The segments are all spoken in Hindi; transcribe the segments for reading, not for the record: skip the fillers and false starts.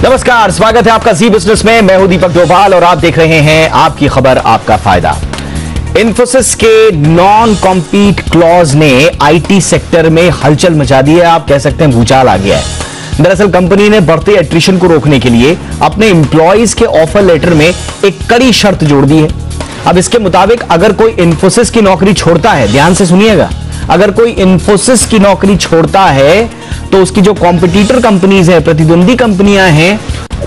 नमस्कार, स्वागत है आपका जी बिजनेस में। मैं हूं दीपक डोभाल और आप देख रहे हैं आपकी खबर आपका फायदा। इन्फोसिस के नॉन कॉम्पीट क्लॉज ने आईटी सेक्टर में हलचल मचा दी है। आप कह सकते हैं भूचाल आ गया है। दरअसल कंपनी ने बढ़ते एट्रिशन को रोकने के लिए अपने एम्प्लॉइज के ऑफर लेटर में एक कड़ी शर्त जोड़ दी है। अब इसके मुताबिक अगर कोई इन्फोसिस की नौकरी छोड़ता है, ध्यान से सुनिएगा, अगर कोई इन्फोसिस की नौकरी छोड़ता है तो उसकी जो कॉम्पिटिटर कंपनीज है, प्रतिद्वंदी कंपनियां हैं,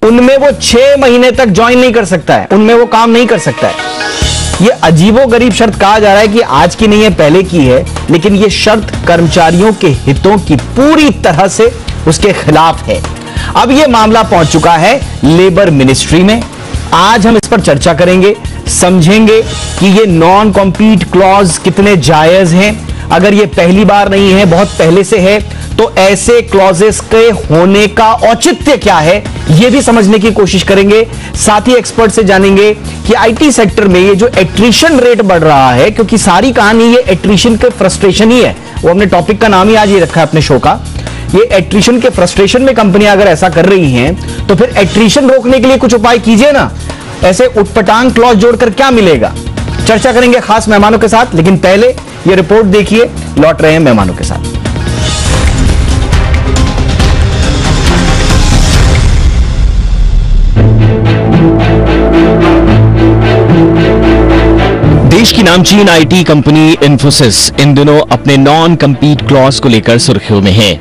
उनमें वो 6 महीने तक ज्वाइन नहीं कर सकता है, उनमें वो काम नहीं कर सकता है। ये अजीबोगरीब शर्त कहा जा रहा है कि आज की नहीं है, पहले की है, लेकिन ये शर्त कर्मचारियों के हितों की पूरी तरह से उसके खिलाफ है। अब ये मामला पहुंच चुका है लेबर मिनिस्ट्री में। आज हम इस पर चर्चा करेंगे, समझेंगे कि ये नॉन कॉम्पीट क्लॉज कितने जायज हैं। अगर ये पहली बार नहीं है, बहुत पहले से है, तो ऐसे क्लॉजेस के होने का औचित्य क्या है, यह भी समझने की कोशिश करेंगे। साथ ही एक्सपर्ट से जानेंगे कि आईटी सेक्टर में ये जो एट्रिशन रेट बढ़ रहा है, क्योंकि सारी कहानी ये एट्रिशन के फ्रस्ट्रेशन ही है, वो हमने टॉपिक का नाम ही आज ये रखा है अपने शो का। ये एट्रिशन के फ्रस्ट्रेशन में कंपनियां अगर ऐसा कर रही हैं, तो फिर एट्रिशन रोकने के लिए कुछ उपाय कीजिए ना। ऐसे उटपटांग क्लॉज जोड़कर क्या मिलेगा, चर्चा करेंगे खास मेहमानों के साथ। लेकिन पहले ये रिपोर्ट देखिए, लौट रहे हैं मेहमानों के साथ। देश की नामचीन आईटी कंपनी इन्फोसिस इन दिनों अपने नॉन कम्पीट क्लॉज को लेकर सुर्खियों में है।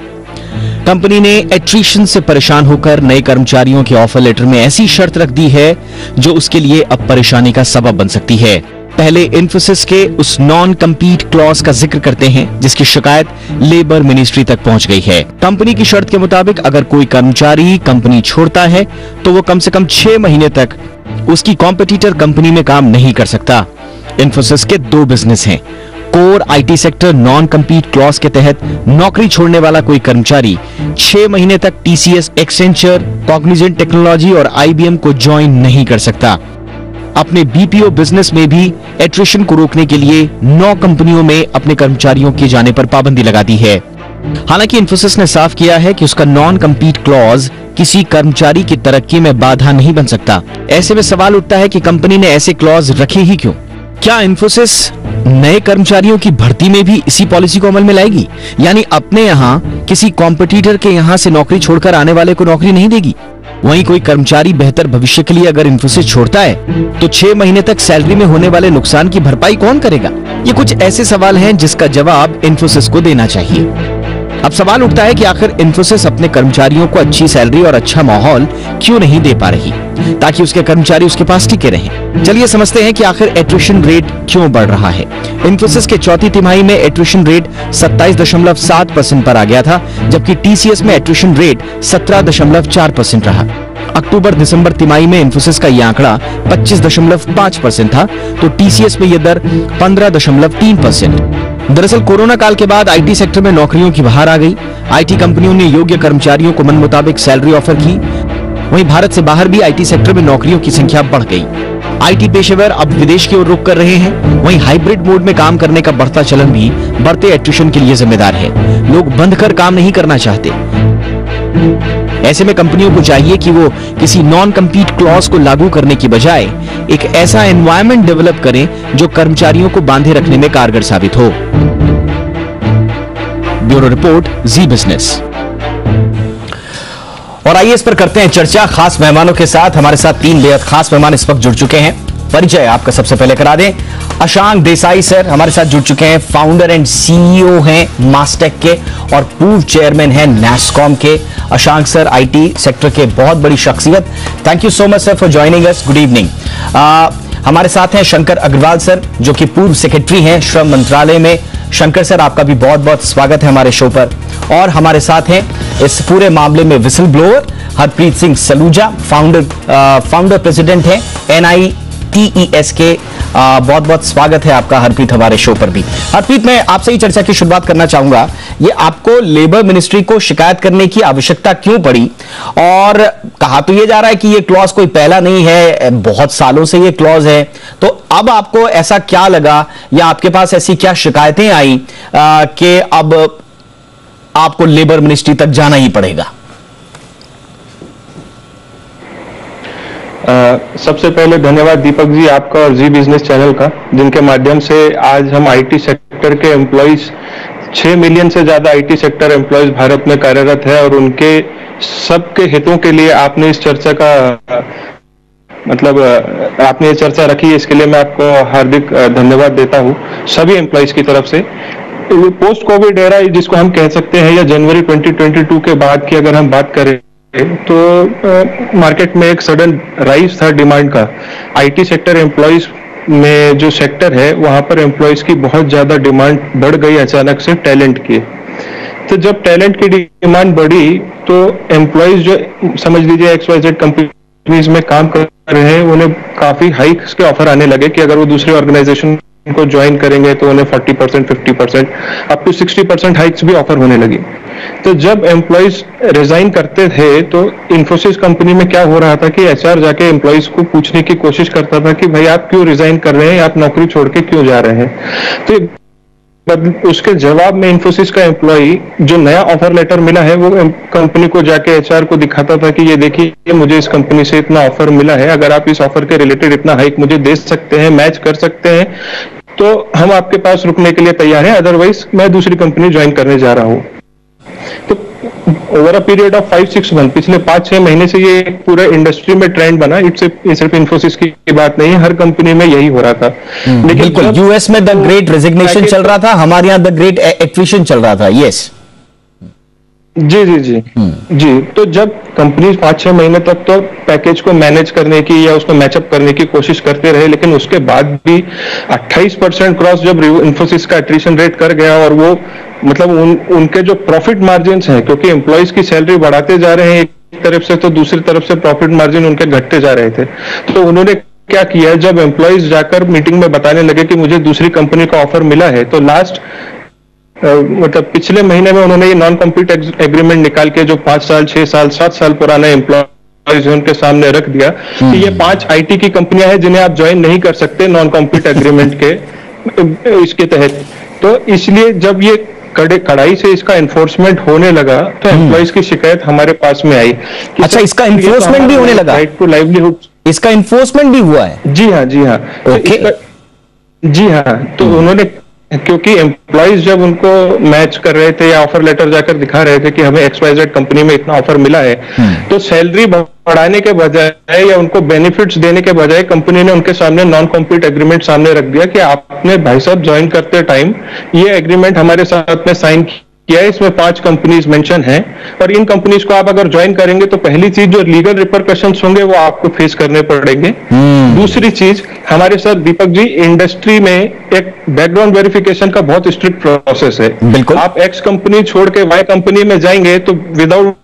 कंपनी ने एट्रिशन से परेशान होकर नए कर्मचारियों के ऑफर लेटर में ऐसी शर्त रख दी है जो उसके लिए अब परेशानी का सबब बन सकती है। पहले इन्फोसिस के उस नॉन कम्पीट क्लॉज का जिक्र करते हैं जिसकी शिकायत लेबर मिनिस्ट्री तक पहुंच गई है। कंपनी की शर्त के मुताबिक अगर कोई कर्मचारी कंपनी छोड़ता है तो वो कम से कम 6 महीने तक उसकी कॉम्पिटिटर कंपनी में काम नहीं कर सकता। इन्फोसिस के 2 बिजनेस हैं। Core IT sector non compete clause के तहत नौकरी छोड़ने वाला कोई कर्मचारी 6 महीने तक टीसीएस, एक्सेंचर, कॉग्निजेंट टेक्नोलॉजी और आईबीएम को ज्वाइन नहीं कर सकता। अपने बीपीओ बिजनेस में भी एट्रिशन को रोकने के लिए 9 कंपनियों में अपने कर्मचारियों के जाने पर पाबंदी लगा दी है। हालांकि इन्फोसिस ने साफ किया है कि उसका नॉन कम्पीट क्लॉज किसी कर्मचारी की तरक्की में बाधा नहीं बन सकता। ऐसे में सवाल उठता है कि कंपनी ने ऐसे क्लॉज रखे ही क्यों? क्या इन्फोसिस नए कर्मचारियों की भर्ती में भी इसी पॉलिसी को अमल में लाएगी, यानी अपने यहां किसी कॉम्पिटिटर के यहां से नौकरी छोड़कर आने वाले को नौकरी नहीं देगी? वहीं कोई कर्मचारी बेहतर भविष्य के लिए अगर इन्फोसिस छोड़ता है तो 6 महीने तक सैलरी में होने वाले नुकसान की भरपाई कौन करेगा? ये कुछ ऐसे सवाल हैं जिसका जवाब इन्फोसिस को देना चाहिए। अब सवाल उठता है कि आखिर इन्फोसिस अपने कर्मचारियों को अच्छी सैलरी और अच्छा माहौल क्यों नहीं दे पा रही ताकि उसके कर्मचारी उसके पास टिके रहें। चलिए समझते हैं कि आखिर एट्रिशन रेट क्यों बढ़ रहा है। इन्फोसिस के चौथी तिमाही में एट्रिशन रेट 27.7% पर आ गया था, जबकि टीसीएस में एट्रिशन रेट 17.4% रहा। अक्टूबर दिसंबर तिमाही में इन्फोसिस का यह आंकड़ा 25.5% था, तो टीसीएस में यह दर 15.3%। दरअसल कोरोना काल के बाद आईटी सेक्टर में नौकरियों की बहार आ गई। आईटी कंपनियों ने योग्य कर्मचारियों को मन मुताबिक सैलरी ऑफर की। वहीं भारत से बाहर भी आईटी सेक्टर में नौकरियों की संख्या बढ़ गई। आईटी पेशेवर अब विदेश की ओर रुख कर रहे हैं। वहीं हाइब्रिड मोड में काम करने का बढ़ता चलन भी बढ़ते एट्रिशन के लिए जिम्मेदार है। लोग बंद कर काम नहीं करना चाहते। ऐसे में कंपनियों को चाहिए कि वो किसी नॉन कम्पीट क्लॉज को लागू करने की बजाय एक ऐसा एनवायरनमेंट डेवलप करें जो कर्मचारियों को बांधे रखने में कारगर साबित हो। ब्यूरो रिपोर्ट, जी बिजनेस। और आइए इस पर करते हैं चर्चा खास मेहमानों के साथ। हमारे साथ 3 बेहद खास मेहमान इस वक्त जुड़ चुके हैं। परिचय आपका सबसे पहले करा दें। अशांक देसाई सर हमारे साथ जुड़ चुके हैं, फाउंडर एंड सीईओ हैं मास्टेक के और पूर्व चेयरमैन हैं नैसकॉम के। अशांक सर आईटी सेक्टर के बहुत बड़ी शख्सियत। Thank you so much sir for joining us. Good evening. हमारे साथ हैं शंकर अग्रवाल सर, जो कि पूर्व सेक्रेटरी हैं श्रम मंत्रालय में। शंकर सर आपका भी बहुत बहुत स्वागत है हमारे शो पर। और हमारे साथ हैं इस पूरे मामले में whistle blower Harpreet Singh Saluja, founder president हैं NITES के। बहुत बहुत स्वागत है आपका हरप्रीत हमारे शो पर भी। हरप्रीत, मैं आपसे ही चर्चा की शुरुआत करना चाहूंगा। ये आपको लेबर मिनिस्ट्री को शिकायत करने की आवश्यकता क्यों पड़ी? और कहा तो ये जा रहा है कि ये क्लॉज कोई पहला नहीं है, बहुत सालों से ये क्लॉज है, तो अब आपको ऐसा क्या लगा या आपके पास ऐसी क्या शिकायतें आई कि अब आपको लेबर मिनिस्ट्री तक जाना ही पड़ेगा? सबसे पहले धन्यवाद दीपक जी आपका और जी बिजनेस चैनल का, जिनके माध्यम से आज हम आईटी सेक्टर के एम्प्लॉइज 6 मिलियन से ज्यादा आईटी सेक्टर एम्प्लॉइज भारत में कार्यरत है और उनके सबके हितों के लिए आपने इस चर्चा का मतलब आपने ये चर्चा रखी है, इसके लिए मैं आपको हार्दिक धन्यवाद देता हूँ सभी एम्प्लॉइज की तरफ से। पोस्ट कोविड एरा जिसको हम कह सकते हैं, या जनवरी 2022 के बाद की अगर हम बात करें तो मार्केट में एक सडन राइज था डिमांड का। आईटी सेक्टर एम्प्लॉइज में जो सेक्टर है वहां पर एम्प्लॉइज की बहुत ज्यादा डिमांड बढ़ गई अचानक से टैलेंट की। तो जब टैलेंट की डिमांड बढ़ी तो एम्प्लॉइज जो समझ लीजिए XYZ कंपनीज में काम कर रहे हैं उन्हें काफी हाइक्स के ऑफर आने लगे कि अगर वो दूसरे ऑर्गेनाइजेशन को ज्वाइन करेंगे तो उन्हें 40%, 50%, अप टू 60% हाइक्स भी ऑफर होने लगी। तो जब एम्प्लॉइज रिजाइन करते थे तो इन्फोसिस कंपनी में क्या हो रहा था कि HR जाके एम्प्लॉइज को पूछने की कोशिश करता था कि भाई आप क्यों रिजाइन कर रहे हैं, आप नौकरी छोड़ के क्यों जा रहे हैं। तो उसके जवाब में इन्फोसिस का एम्प्लॉई जो नया ऑफर लेटर मिला है वो कंपनी को जाके HR को दिखाता था कि ये देखिए मुझे इस कंपनी से इतना ऑफर मिला है, अगर आप इस ऑफर के रिलेटेड इतना हाइक मुझे दे सकते हैं, मैच कर सकते हैं तो हम आपके पास रुकने के लिए तैयार हैं, अदरवाइज मैं दूसरी कंपनी ज्वाइन करने जा रहा हूं। तो over a period of 5-6 month, पिछले 5-6 महीने से ये पूरा इंडस्ट्री में ट्रेंड बना। सिर्फ इन्फोसिस की बात नहीं है, हर कंपनी में यही हो रहा था। लेकिन बिल्कुल US में द ग्रेट रेजिग्नेशन चल रहा था, हमारे यहाँ द ग्रेट एट्रिशन चल रहा था। यस जी जी जी जी। तो जब कंपनी 5-6 महीने तक तो पैकेज को मैनेज करने की या उसको मैचअप करने की कोशिश करते रहे, लेकिन उसके बाद भी 28% क्रॉस जब इन्फोसिस का एट्रिशन रेट कर गया और वो मतलब उनके जो प्रॉफिट मार्जिन हैं, क्योंकि एम्प्लॉइज की सैलरी बढ़ाते जा रहे हैं एक तरफ से तो दूसरी तरफ से प्रॉफिट मार्जिन उनके घटते जा रहे थे। तो उन्होंने क्या किया, जब एम्प्लॉइज जाकर मीटिंग में बताने लगे कि मुझे दूसरी कंपनी का ऑफर मिला है, तो लास्ट मतलब पिछले महीने में उन्होंने ये नॉन कॉम्पीट एग्रीमेंट निकाल के जो 5 साल 6 साल 7 साल पुराना एम्प्लॉयज उनके सामने रख दिया कि ये 5 आईटी की कंपनियां हैं जिन्हें आप ज्वाइन नहीं कर सकते नॉन कॉम्पीट एग्रीमेंट के इसके तहत। तो इसलिए जब ये कड़ाई से इसका एनफोर्समेंट होने लगा तो एम्प्लॉइज की शिकायत हमारे पास में आई। अच्छा, इसका एनफोर्समेंट भी होने लगा? राइट टू लाइवलीहुड, इसका एनफोर्समेंट भी हुआ है? जी हाँ जी हाँ। जी हाँ, तो उन्होंने क्योंकि एम्प्लॉइज जब उनको मैच कर रहे थे या ऑफर लेटर जाकर दिखा रहे थे कि हमें XYZ कंपनी में इतना ऑफर मिला है, तो सैलरी बढ़ाने के बजाय या उनको बेनिफिट्स देने के बजाय कंपनी ने उनके सामने नॉन कॉम्पीट एग्रीमेंट सामने रख दिया कि आपने भाई साहब ज्वाइन करते टाइम ये एग्रीमेंट हमारे साथ में साइन किया है, इसमें 5 कंपनीज मेंशन हैं और इन कंपनीज को आप अगर ज्वाइन करेंगे तो पहली चीज जो लीगल रिपरकशंस होंगे वो आपको फेस करने पड़ेंगे। दूसरी चीज, हमारे साथ दीपक जी इंडस्ट्री में एक बैकग्राउंड वेरिफिकेशन का बहुत स्ट्रिक्ट प्रोसेस है। बिल्कुल, आप X कंपनी छोड़ के Y कंपनी में जाएंगे तो विदाउट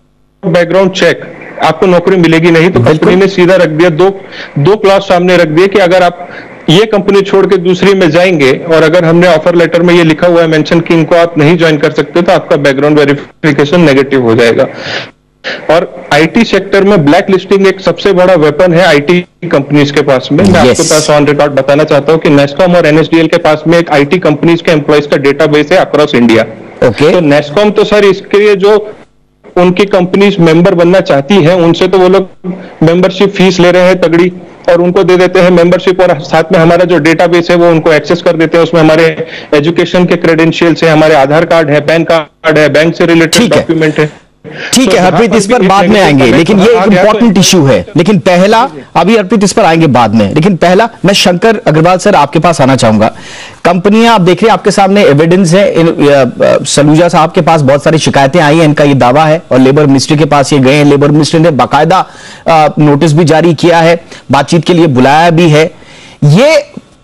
बैकग्राउंड चेक आपको नौकरी मिलेगी नहीं। तो कंपनी ने सीधा रख दिया, दो क्लास सामने रख दिए कि अगर आप ये कंपनी छोड़ के दूसरी में जाएंगे और अगर हमने ऑफर लेटर में ये लिखा हुआ है मेंशन कि इनको आप नहीं ज्वाइन कर सकते तो आपका बैकग्राउंड वेरिफिकेशन नेगेटिव हो जाएगा। और आईटी सेक्टर में ब्लैक लिस्टिंग एक सबसे बड़ा वेपन है आईटी कंपनीज के पास में। मैं आपके पास ऑन रिकॉर्ड बताना चाहता हूं कि नेस्कॉम और NSDL के पास में एक आईटी कंपनीज के एम्प्लॉइज का डेटाबेस है अक्रॉस इंडिया। तो नेस्कॉम तो सर इसके लिए जो उनकी कंपनीज मेंबर बनना चाहती है उनसे तो वो लोग मेंबरशिप फीस ले रहे हैं तगड़ी और उनको दे देते हैं मेंबरशिप, और साथ में हमारा जो डेटाबेस है वो उनको एक्सेस कर देते हैं। उसमें हमारे एजुकेशन के क्रेडेंशियल्स है, हमारे आधार कार्ड है, पैन कार्ड है, बैंक से रिलेटेड डॉक्यूमेंट है। ठीक है हरप्रीत, इस पर बाद में आएंगे, लेकिन ये एक इंपॉर्टेंट इश्यू है। लेकिन पहला, अभी हरप्रीत इस पर आएंगे बाद में, लेकिन पहला मैं शंकर अग्रवाल सर आपके पास आना चाहूंगा। कंपनियां आप देख रहे हैं, आपके सामने एविडेंस है, सलूजा साहब के पास बहुत सारी शिकायतें आई हैं, इनका ये दावा है और लेबर मिनिस्ट्री के पास ये गए हैं। लेबर मिनिस्ट्री ने बाकायदा नोटिस भी जारी किया है, बातचीत के लिए बुलाया भी है। ये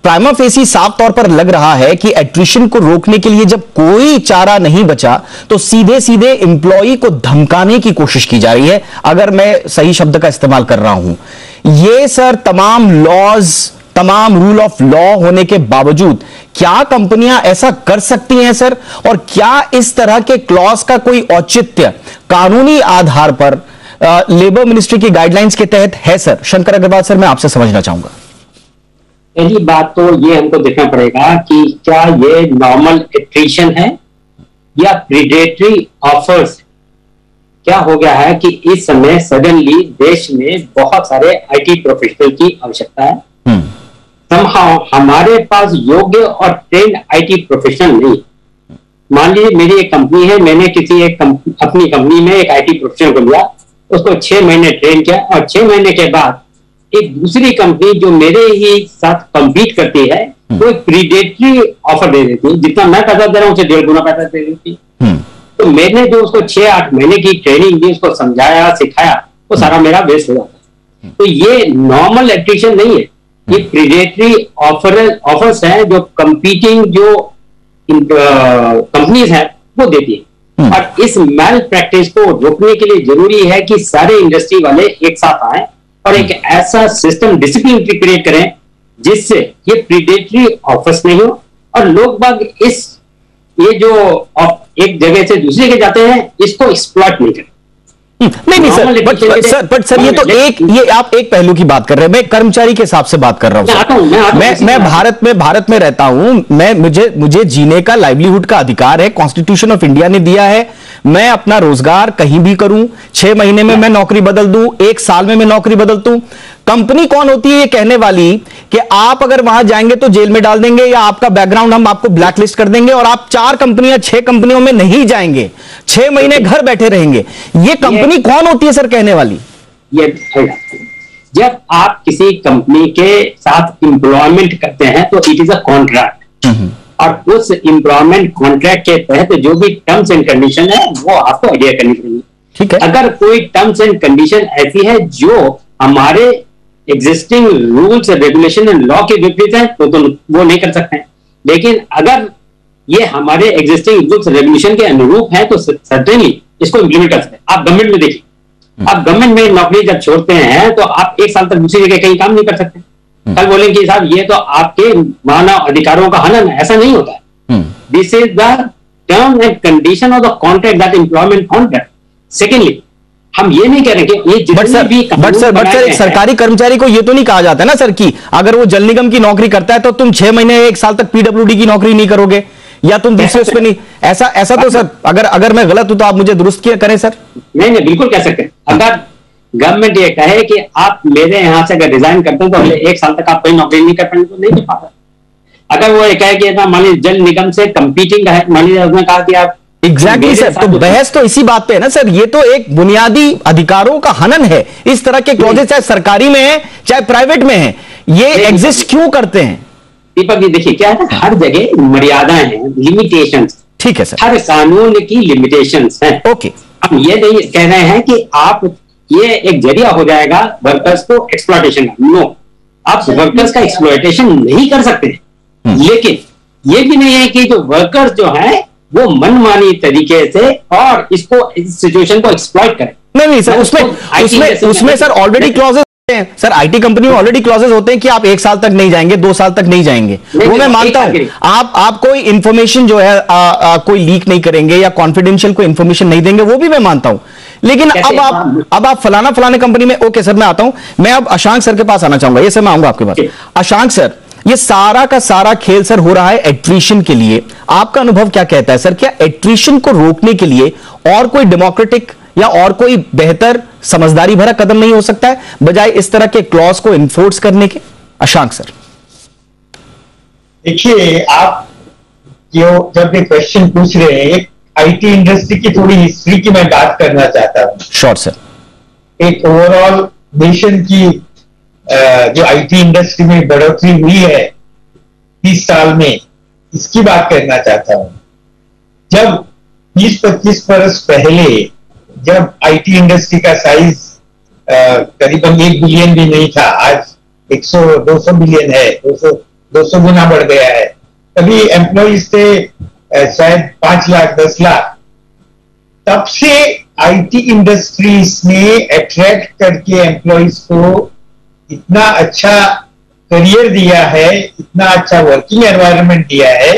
प्राइमा फेसी साफ तौर पर लग रहा है कि एट्रिशन को रोकने के लिए जब कोई चारा नहीं बचा तो सीधे सीधे एम्प्लॉई को धमकाने की कोशिश की जा रही है, अगर मैं सही शब्द का इस्तेमाल कर रहा हूं। ये सर तमाम लॉज, तमाम रूल ऑफ लॉ होने के बावजूद क्या कंपनियां ऐसा कर सकती हैं सर? और क्या इस तरह के क्लॉज का कोई औचित्य कानूनी आधार पर लेबर मिनिस्ट्री की गाइडलाइंस के तहत है सर? शंकर अग्रवाल सर, मैं आपसे समझना चाहूंगा। पहली बात तो ये हमको देखना पड़ेगा कि क्या ये नॉर्मल एट्रिशन है या प्रीडेटरी ऑफर्स। क्या हो गया है कि इस समय सडनली देश में बहुत सारे आईटी प्रोफेशनल की आवश्यकता है। समहाउ हमारे पास योग्य और ट्रेंड आईटी प्रोफेशनल नहीं। मान लीजिए मेरी एक कंपनी है, मैंने अपनी कंपनी में एक आईटी प्रोफेशनल को लिया, उसको 6 महीने ट्रेन किया और 6 महीने के बाद एक दूसरी कंपनी जो मेरे ही साथ कम्पीट करती है वो एक प्रीडेटरी ऑफर दे देती है, जितना मैं पैसा दे रहा हूँ उसे 1.5 गुना पैसा दे देती है। तो मैंने जो उसको 6-8 महीने की ट्रेनिंग दी, उसको समझाया सिखाया, वो सारा मेरा वेस्ट हो जाता है। तो ये नॉर्मल एट्रिशन नहीं है, ये प्रीडेटरी ऑफर्स हैं जो कंपीटिंग जो कंपनीज है वो देती है। और इस मैल प्रैक्टिस को रोकने के लिए जरूरी है कि सारे इंडस्ट्री वाले एक साथ आए और एक ऐसा सिस्टम डिसिप्लिन क्रिएट करें जिससे ये प्रीडेटरी ऑफर्स नहीं हो और लोग बाग ये जो एक जगह से दूसरी जगह जाते हैं इसको एक्सप्लॉइट नहीं करें। नहीं सर, बट सर ये तो ये आप एक पहलू की बात कर रहे हैं, मैं कर्मचारी के हिसाब से बात कर रहा हूं। मैं भारत में रहता हूं, मुझे जीने का, लाइवलीहुड का अधिकार है, कॉन्स्टिट्यूशन ऑफ इंडिया ने दिया है। मैं अपना रोजगार कहीं भी करूं, 6 महीने में मैं नौकरी बदल दूं, 1 साल में मैं नौकरी बदल दूं। कंपनी कौन होती है ये कहने वाली कि आप अगर वहां जाएंगे तो जेल में डाल देंगे या आपका बैकग्राउंड हम आपको ब्लैकलिस्ट कर देंगे और आप 4 कंपनियां 6 कंपनियों में नहीं जाएंगे, 6 महीने घर बैठे रहेंगे। ये कंपनी कौन होती है सर कहने वाली? ये जब आप किसी कंपनी के साथ एम्प्लॉयमेंट करते हैं तो इट इज अ कॉन्ट्रैक्ट और उस एम्प्लॉयमेंट कॉन्ट्रैक्ट के तहत जो भी टर्म्स एंड कंडीशन है वो आपको अडेयर करनी पड़ेगी। ठीक है। अगर कोई टर्म्स एंड कंडीशन ऐसी है जो हमारे existing rules regulation and law के विपरीत है तो वो नहीं कर सकते हैं। लेकिन अगर ये हमारे एग्जिस्टिंग रूल्स रेगुलेशन के अनुरूप है तो सर्टेनली इसको इम्प्लीमेंट कर सकते हैं। आप गवर्नमेंट में देखिए, आप गवर्नमेंट में नौकरी जब छोड़ते हैं तो आप 1 साल तक दूसरी जगह कहीं काम नहीं कर सकते। कल बोलेंगे कि साहब ये तो आपके मानव अधिकारों का हनन है, ऐसा नहीं होता है। This is the term and condition of the contract, that employment contract. Secondly, हम ये नहीं कह रहे कि ये जितने भी बट सर एक सरकारी कर्मचारी को ये तो नहीं कहा जाता है ना सर कि अगर वो जल निगम की नौकरी करता है तो तुम 6 महीने 1 साल तक पीडब्ल्यूडी की नौकरी नहीं करोगे या तुम दूसरे उस पर नहीं, ऐसा तो सर अगर मैं गलत हूं तो आप मुझे दुरुस्त करें सर। नहीं बिल्कुल कह सकते हैं। अगर गवर्नमेंट ये कहे कि आप मेरे यहां से अगर रिजाइन करते हैं तो अगले 1 साल तक आप कोई नौकरी नहीं कर पाएंगे तो नहीं कर पाता। अगर वो ये कहे कि मान लीजिए जल निगम से कंपीटिंग है, मान लीजिए उसने कहा कि आप एग्जैक्टली सर, तो बहस तो इसी बात पे है ना सर, ये तो एक बुनियादी अधिकारों का हनन है। इस तरह के क्लॉजेज चाहे सरकारी में है चाहे प्राइवेट में है, ये एग्जिस्ट क्यों करते हैं? दीपक जी देखिए क्या है, हर जगह मर्यादाएं हैं, लिमिटेशंस। ठीक है सर, हर कानून की लिमिटेशंस हैं। ओके, हम ये नहीं कह रहे हैं कि आप ये एक जरिया हो जाएगा वर्कर्स को एक्सप्लॉयटेशन का। नो, आप वर्कर्स का एक्सप्लॉयटेशन नहीं कर सकते। लेकिन ये भी नहीं है कि जो वर्कर्स जो हैं वो मनमानी तरीके से और इसको इस सिचुएशन को एक्सप्लॉइट करें। नहीं सर, उसमें सर ऑलरेडी क्लॉजेस हैं सर, आईटी कंपनी में ऑलरेडी क्लॉजेस होते हैं कि आप 1 साल तक नहीं जाएंगे, 2 साल तक नहीं जाएंगे। वो मैं मानता हूं, आप कोई इंफॉर्मेशन जो है कोई लीक नहीं करेंगे या कॉन्फिडेंशियल कोई इंफॉर्मेशन नहीं देंगे, वो भी मैं मानता हूं। लेकिन अब आप फलाना कंपनी में, ओके सर मैं आता हूं, मैं अब अशांक सर के पास आना चाहूंगा। ये सर मैं आऊंगा आपके पास। अशांक सर, ये सारा का सारा खेल सर हो रहा है एट्रिशन के लिए। आपका अनुभव क्या कहता है सर, क्या एट्रिशन को रोकने के लिए और कोई डेमोक्रेटिक या और कोई बेहतर समझदारी भरा कदम नहीं हो सकता है बजाय इस तरह के क्लॉज को इन्फोर्स करने के? अशांक सर देखिए, आप जो जब ये क्वेश्चन पूछ रहे हैं, आईटी इंडस्ट्री की थोड़ी हिस्ट्री की मैं बात करना चाहता हूं। Sure sir. एक ओवरऑल नेशन की जो आईटी इंडस्ट्री में बढ़ोतरी हुई है 30 साल में, इसकी बात करना चाहता हूं। जब 20-25 वर्ष पहले जब आईटी इंडस्ट्री का साइज करीबन 1 बिलियन भी नहीं था, आज 100-200 बिलियन है, 200 गुना बढ़ गया है। तभी एम्प्लॉइज थे शायद 5 लाख 10 लाख। तब से आईटी इंडस्ट्रीज ने अट्रैक्ट करके एम्प्लॉइज को इतना अच्छा करियर दिया है, इतना अच्छा वर्किंग एनवायरनमेंट दिया है,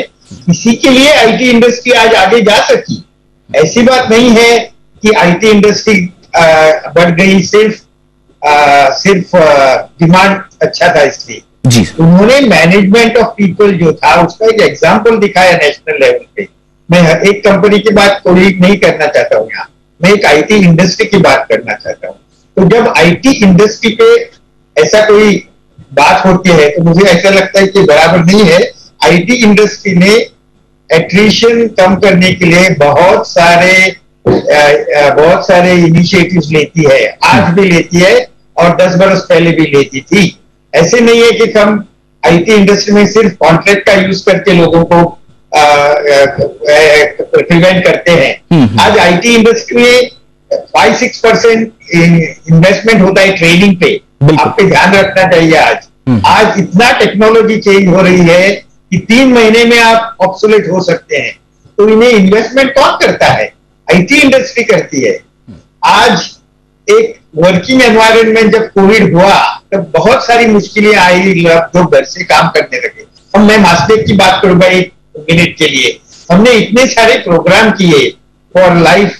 इसी के लिए आईटी इंडस्ट्री आज आगे जा सकी। ऐसी बात नहीं है कि आईटी इंडस्ट्री बढ़ गई सिर्फ डिमांड अच्छा था इसलिए जी। उन्होंने मैनेजमेंट ऑफ पीपल जो था उसका एक एग्जाम्पल दिखाया नेशनल लेवल पे। मैं एक कंपनी की बात कोई नहीं करना चाहता हूँ यहाँ, मैं एक आईटी इंडस्ट्री की बात करना चाहता हूं। तो जब आईटी इंडस्ट्री पे ऐसा कोई बात होती है तो मुझे ऐसा लगता है कि बराबर नहीं है। आईटी इंडस्ट्री ने एट्रिशन कम करने के लिए बहुत सारे इनिशिएटिव्स लेती है, आज भी लेती है और 10 बरस पहले भी लेती थी। ऐसे नहीं है कि हम आईटी इंडस्ट्री में सिर्फ कॉन्ट्रैक्ट का यूज करके लोगों को प्रिवेंट करते हैं। आज आईटी इंडस्ट्री में 5-6% इन्वेस्टमेंट होता है ट्रेनिंग पे, आप पे ध्यान रखना चाहिए। आज इतना टेक्नोलॉजी चेंज हो रही है कि 3 महीने में आप ऑब्सोलेट हो सकते हैं। तो इन्हें इन्वेस्टमेंट कौन करता है? आईटी इंडस्ट्री करती है। आज एक वर्किंग एनवायरनमेंट जब कोविड हुआ तब बहुत सारी मुश्किलें आई, लोग घर से काम करने लगे। अब मैं मास्टेक की बात करूंगा 1 मिनट के लिए। हमने इतने सारे प्रोग्राम किए for life,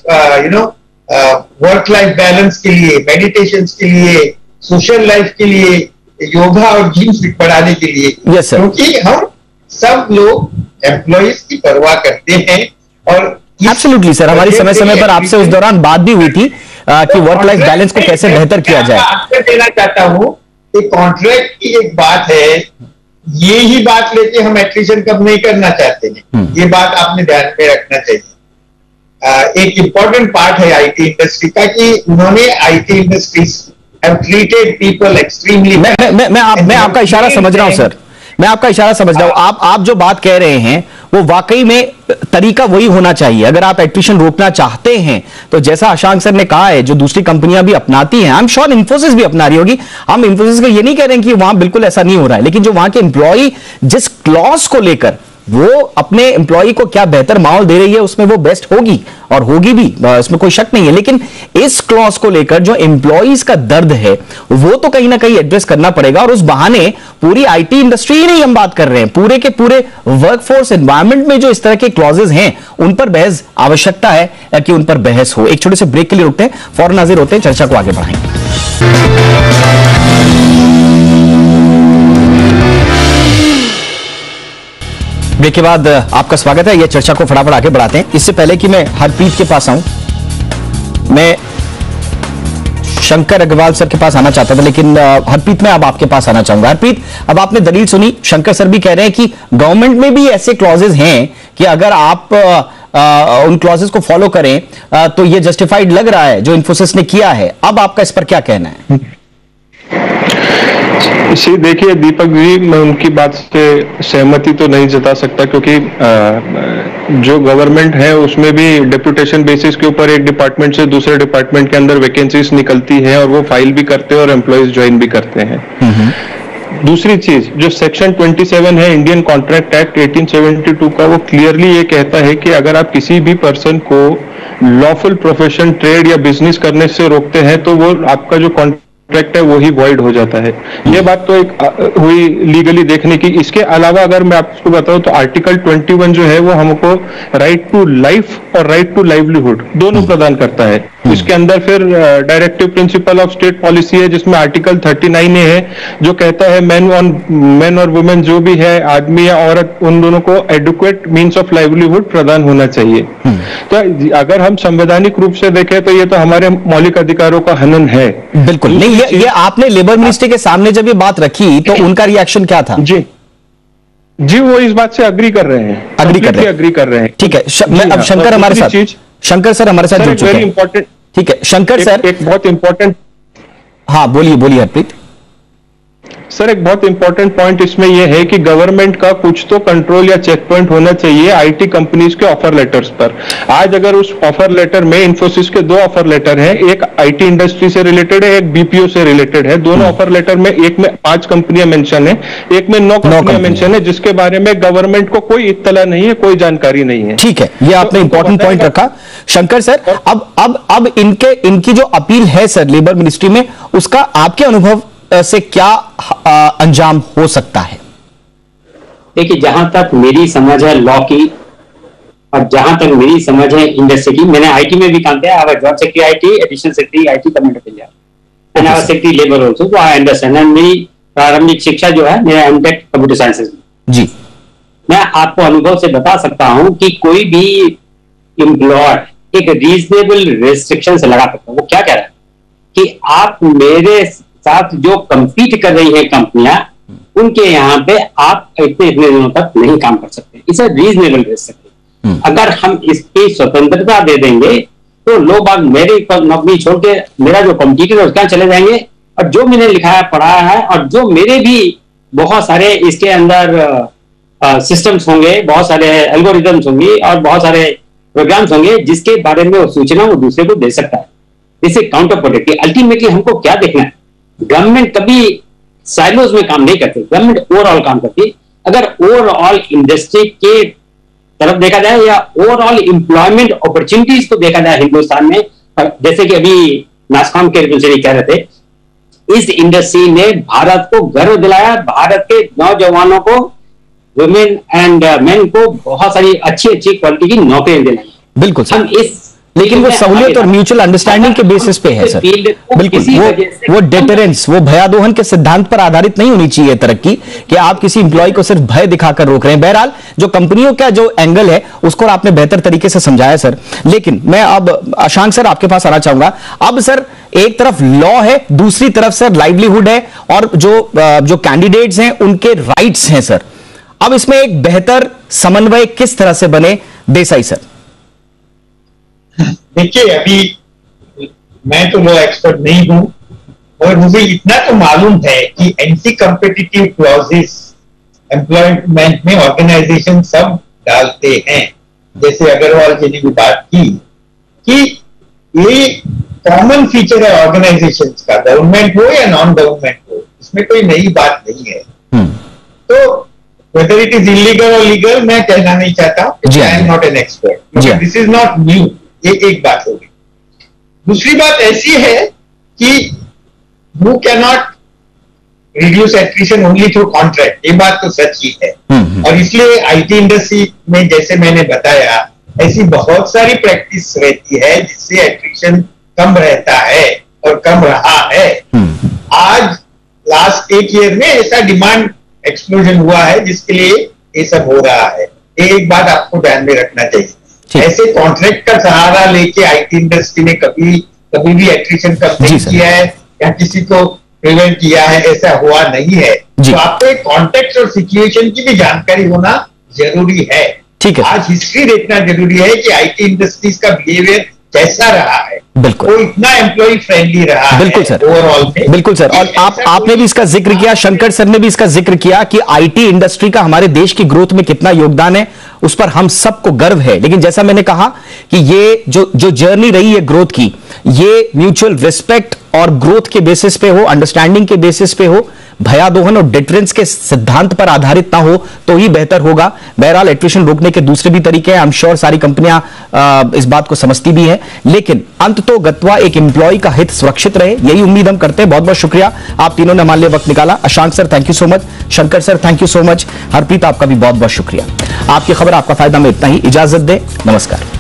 work life balance के लिए, मेडिटेशन के लिए, सोशल लाइफ के लिए, योगा और जिम बढ़ाने के लिए। क्योंकि हम सब लोग एम्प्लॉइज की परवाह करते हैं। और एब्सोल्युटली सर, हमारी समय समय पर आपसे उस दौरान बात भी हुई थी कि वर्क लाइफ बैलेंस को कैसे बेहतर किया जाए। आपसे देना चाहता हूं कि कॉन्ट्रैक्ट की एक बात है, ये ही बात लेके हम एट्रिशन कम नहीं करना चाहते हैं। ये बात आपने ध्यान में रखना चाहिए। एक इंपॉर्टेंट पार्ट है आईटी इंडस्ट्री का कि उन्होंने IT industries have treated people extremely. मैं आपका इशारा समझ रहा हूं सर, मैं आपका इशारा समझ रहा हूं। आप जो बात कह रहे हैं वो वाकई में तरीका वही होना चाहिए। अगर आप एट्रिशन रोकना चाहते हैं तो जैसा अशांक सर ने कहा है, जो दूसरी कंपनियां भी अपनाती हैं, आई एम श्योर इन्फोसिस भी अपना रही होगी। हम इन्फोसिस को ये नहीं कह रहे हैं कि वहां बिल्कुल ऐसा नहीं हो रहा है, लेकिन जो वहां के एम्प्लॉय जिस क्लॉज को लेकर वो अपने एम्प्लॉय को क्या बेहतर माहौल दे रही है उसमें वो बेस्ट होगी और होगी भी, इसमें कोई शक नहीं है। लेकिन इस क्लॉज को लेकर जो एम्प्लॉयज का दर्द है वो तो कहीं ना कहीं एड्रेस करना पड़ेगा। और उस बहाने पूरी आईटी इंडस्ट्री ही नहीं हम बात कर रहे हैं, पूरे के पूरे वर्कफोर्स एनवायरनमेंट में जो इस तरह के क्लॉजेज हैं उन पर बहस आवश्यकता है कि उन पर बहस हो। एक छोटे से ब्रेक के लिए रुकते हैं, फौरन हाजिर होते हैं, चर्चा को आगे बढ़ाएंगे। ब्रेक के बाद आपका स्वागत है। यह चर्चा को फटाफट आगे बढ़ाते हैं। इससे पहले कि मैं हरप्रीत के पास आऊं, मैं शंकर अग्रवाल सर के पास आना चाहता था, लेकिन हरप्रीत मैं अब आपके पास आना चाहूंगा। हरप्रीत, अब आपने दलील सुनी, शंकर सर भी कह रहे हैं कि गवर्नमेंट में भी ऐसे क्लॉजेज हैं कि अगर आप उन क्लॉजेज को फॉलो करें तो ये जस्टिफाइड लग रहा है जो इन्फोसिस ने किया है। अब आपका इस पर क्या कहना है? इसी देखिए दीपक जी, मैं उनकी बात से सहमति तो नहीं जता सकता, क्योंकि जो गवर्नमेंट है उसमें भी डेप्यूटेशन बेसिस के ऊपर एक डिपार्टमेंट से दूसरे डिपार्टमेंट के अंदर वैकेंसीज निकलती है और वो फाइल भी करते हैं और एम्प्लॉयज ज्वाइन भी करते हैं। दूसरी चीज, जो सेक्शन 27 है इंडियन कॉन्ट्रैक्ट एक्ट 1872 का, वो क्लियरली ये कहता है कि अगर आप किसी भी पर्सन को लॉफुल प्रोफेशन, ट्रेड या बिजनेस करने से रोकते हैं तो वो आपका जो कॉन्ट्रैक्ट है वो ही वॉइड हो जाता है। ये बात तो एक हुई लीगली देखने की। इसके अलावा अगर मैं आपको बताऊं तो आर्टिकल 21 जो है वो हमको राइट टू लाइफ और राइट टू लाइवलीहुड दोनों प्रदान करता है। इसके अंदर फिर directive principle of state policy है, जिसमें आर्टिकल 39A है जो कहता है मैन और वुमेन जो भी है, आदमी या औरत, उन दोनों को एडुक्वेट मीन्स ऑफ लाइवलीहुड प्रदान होना चाहिए। तो अगर हम संवैधानिक रूप से देखें तो ये तो हमारे मौलिक अधिकारों का हनन है। बिल्कुल नहीं। ये आपने लेबर मिनिस्ट्री के सामने जब ये बात रखी तो उनका रिएक्शन क्या था? जी वो इस बात से अग्री कर रहे हैं, अग्री कर रहे हैं। ठीक है, अब शंकर हमारे साथ, शंकर सर हमारे साथ जुड़ चुके हैं। ठीक है शंकर सर, एक बहुत इंपॉर्टेंट, हाँ बोलिए हरप्रीत सर। एक बहुत इंपॉर्टेंट पॉइंट इसमें यह है कि गवर्नमेंट का कुछ तो कंट्रोल या चेक पॉइंट होना चाहिए आईटी कंपनीज के ऑफर लेटर्स पर। आज अगर उस ऑफर लेटर में, इन्फोसिस के 2 ऑफर लेटर हैं, एक आईटी इंडस्ट्री से रिलेटेड है, एक बीपीओ से रिलेटेड है। दोनों ऑफर लेटर में एक में 5 कंपनियां मेंशन है, एक में 9 कंपनियां मेंशन है, जिसके बारे में गवर्नमेंट को कोई इत्तला नहीं है, कोई जानकारी नहीं है। ठीक है, ये आपने इंपॉर्टेंट पॉइंट रखा शंकर सर। अब इनकी जो अपील है सर लेबर मिनिस्ट्री में, उसका आपके अनुभव से क्या अंजाम हो सकता है? देखिए, जहां तक मेरी समझ है लॉ की और जहां तक मेरी समझ है इंडस्ट्री की, मैंने आईटी में भी काम किया। I was job secretary IT, additional secretary IT government of India, and I was secretary labour also, so I understand. मेरी प्रारंभिक शिक्षा जो है मेरा एमटेक कंप्यूटर साइंसेज में। जी, मैं आपको अनुभव से बता सकता हूं कि कोई भी एम्प्लॉय एक रीजनेबल रेस्ट्रिक्शन से लगा सकता हूं। वो क्या कह रहा है कि आप मेरे साथ जो कंपीट कर रही है कंपनियां, उनके यहाँ पे आप इतने इतने दिनों तक नहीं काम कर सकते। इसे रीजनेबल रेस्ट्रिक्शन। अगर हम इसकी स्वतंत्रता दे देंगे तो लोग बाग मेरी नौकरी छोड़ के मेरा जो कंपटीटर है उसका चले जाएंगे, और जो मैंने लिखाया पढ़ाया है और जो मेरे भी बहुत सारे इसके अंदर सिस्टम्स होंगे, बहुत सारे एल्गोरिदम्स होंगे और बहुत सारे प्रोग्राम्स होंगे जिसके बारे में वो सूचना वो दूसरे को दे सकता है। इससे काउंटर प्रोडक्टिव। अल्टीमेटली हमको क्या देखना है, गवर्नमेंट कभी साइलोज में काम नहीं करती, गवर्नमेंट ओवरऑल काम करती है। अगर ओवरऑल इंडस्ट्री के तरफ देखा जाए या ओवरऑल एम्प्लॉयमेंट अपॉर्चुनिटीज को देखा जाए हिंदुस्तान में, जैसे कि अभी नास्कॉम के रिप्रेजेंटेटिव कह रहे थे, इस इंडस्ट्री ने भारत को गर्व दिलाया, भारत के नौजवानों को, वुमेन एंड मेन को बहुत सारी अच्छी अच्छी क्वालिटी की नौकरियां दिलाई। बिल्कुल सर। हम इस लेकिन वो सहूलियत और म्यूचुअल अंडरस्टैंडिंग के बेसिस पे है सर। बिल्कुल वो डेटरेंस, वो भयादोहन के सिद्धांत पर आधारित नहीं होनी चाहिए तरक्की, कि आप किसी इंप्लॉय को सिर्फ भय दिखाकर रोक रहे हैं। बहरहाल जो कंपनियों का जो एंगल है उसको आपने बेहतर तरीके से समझाया सर। लेकिन मैं अब अशांक सर आपके पास आना चाहूंगा। अब सर एक तरफ लॉ है, दूसरी तरफ सर लाइवलीहुड है, और जो कैंडिडेट्स हैं उनके राइट्स हैं सर। अब इसमें एक बेहतर समन्वय किस तरह से बने, देसाई सर? देखिए, अभी मैं तो लॉ एक्सपर्ट नहीं हूं, और मुझे इतना तो मालूम है कि एंटी कॉम्पिटिटिव क्लॉजेस एम्प्लॉयमेंट में ऑर्गेनाइजेशन सब डालते हैं। जैसे अग्रवाल जी ने भी बात की कि ये कॉमन फीचर है ऑर्गेनाइजेशन का, गवर्नमेंट हो या नॉन गवर्नमेंट हो, इसमें कोई नई बात नहीं है। तो whether it is illegal or legal मैं कहना नहीं चाहता, I am not an expert, this is not new। ये एक बात होगी। दूसरी बात ऐसी है कि you cannot reduce attrition only through contract, ये बात तो सच ही है। और इसलिए आईटी इंडस्ट्री में जैसे मैंने बताया, ऐसी बहुत सारी प्रैक्टिस रहती है जिससे एट्रिशन कम रहता है और कम रहा है। आज लास्ट 1 ईयर में ऐसा डिमांड एक्सप्लोजन हुआ है जिसके लिए ये सब हो रहा है। एक बात आपको ध्यान में रखना चाहिए, ऐसे कॉन्ट्रैक्ट का सहारा लेके आईटी इंडस्ट्री ने कभी भी एट्रिशन कम नहीं किया है या किसी को प्रिवेंट किया है, ऐसा हुआ नहीं है। तो आपको एक कॉन्टेक्स्ट और सिचुएशन की भी जानकारी होना जरूरी है। ठीक है, आज हिस्ट्री देखना जरूरी है कि आईटी इंडस्ट्रीज का बिहेवियर कैसा रहा है। बिल्कुल, वो इतना एम्प्लॉय फ्रेंडली रहा है बिल्कुल सर, ओवरऑल में। बिल्कुल सर, और आपने भी इसका जिक्र किया, शंकर सर ने भी इसका जिक्र किया कि आईटी इंडस्ट्री का हमारे देश की ग्रोथ में कितना योगदान है, उस पर हम सबको गर्व है। लेकिन जैसा मैंने कहा कि ये जो जर्नी रही है ग्रोथ की, ये म्यूचुअल रिस्पेक्ट और ग्रोथ के बेसिस पे हो, अंडरस्टैंडिंग के बेसिस पे हो, भयादोहन और डिटरेंस के सिद्धांत पर आधारित ना हो तो ही बेहतर होगा। बहरहाल एट्रिशन रोकने के दूसरे भी तरीके हैं, आई एम श्योर सारी कंपनियां इस बात को समझती भी हैं, लेकिन अंत तो गत्वा एक एम्प्लॉय का हित सुरक्षित रहे, यही उम्मीद हम करते हैं। बहुत बहुत शुक्रिया, आप तीनों ने हमारे लिए वक्त निकाला। Ashank sir thank you so much, Shankar sir thank you so much, Harpreet आपका भी बहुत बहुत शुक्रिया। आपकी खबर आपका फायदा में इतना ही, इजाजत दे, नमस्कार।